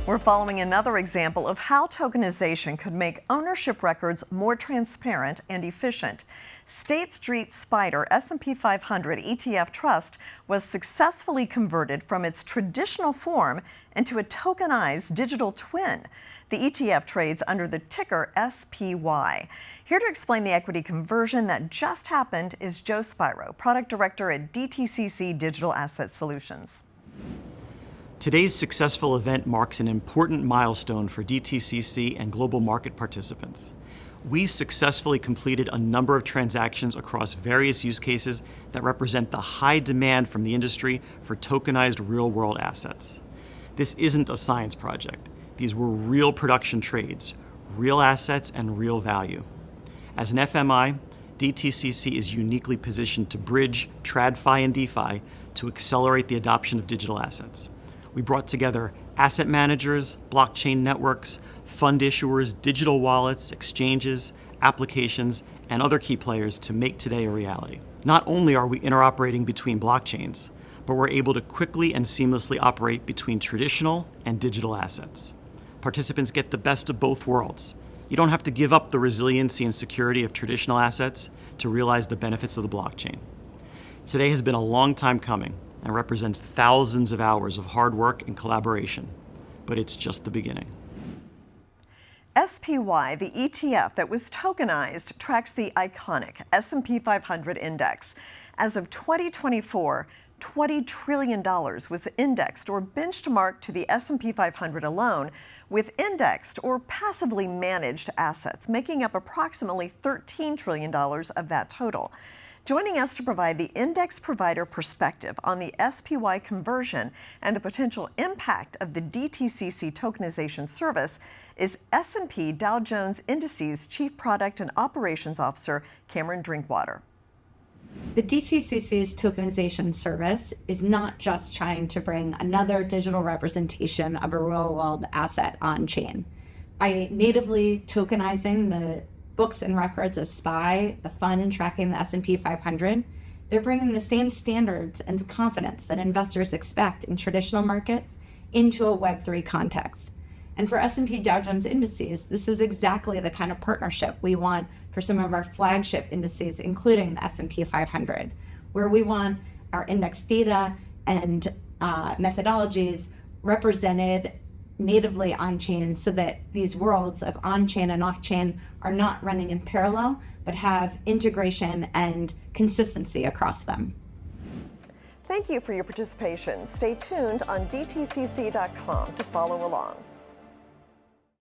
We're following another example of how tokenization could make ownership records more transparent and efficient. State Street Spider S&P 500 ETF Trust was successfully converted from its traditional form into a tokenized digital twin. The ETF trades under the ticker SPY. Here to explain the equity conversion that just happened is Joe Spiro, Product Director at DTCC Digital Asset Solutions. Today's successful event marks an important milestone for DTCC and global market participants. We successfully completed a number of transactions across various use cases that represent the high demand from the industry for tokenized real-world assets. This isn't a science project. These were real production trades, real assets, and real value. As an FMI, DTCC is uniquely positioned to bridge TradFi and DeFi to accelerate the adoption of digital assets. We brought together asset managers, blockchain networks, fund issuers, digital wallets, exchanges, applications, and other key players to make today a reality. Not only are we interoperating between blockchains, but we're able to quickly and seamlessly operate between traditional and digital assets. Participants get the best of both worlds. You don't have to give up the resiliency and security of traditional assets to realize the benefits of the blockchain. Today has been a long time coming and represents thousands of hours of hard work and collaboration, but it's just the beginning. SPY, the ETF that was tokenized, tracks the iconic S&P 500 index. As of 2024, $20 trillion was indexed or benchmarked to the S&P 500 alone, with indexed or passively managed assets making up approximately $13 trillion of that total. Joining us to provide the index provider perspective on the SPY conversion and the potential impact of the DTCC tokenization service is S&P Dow Jones Indices Chief Product and Operations Officer Cameron Drinkwater. The DTCC's tokenization service is not just trying to bring another digital representation of a real-world asset on-chain. By natively tokenizing the books and records of SPY, the fund tracking the S&P 500, they're bringing the same standards and confidence that investors expect in traditional markets into a Web3 context. And for S&P Dow Jones Indices, this is exactly the kind of partnership we want for some of our flagship indices, including the S&P 500, where we want our index data and methodologies represented natively on-chain so that these worlds of on-chain and off-chain are not running in parallel, but have integration and consistency across them. Thank you for your participation. Stay tuned on DTCC.com to follow along.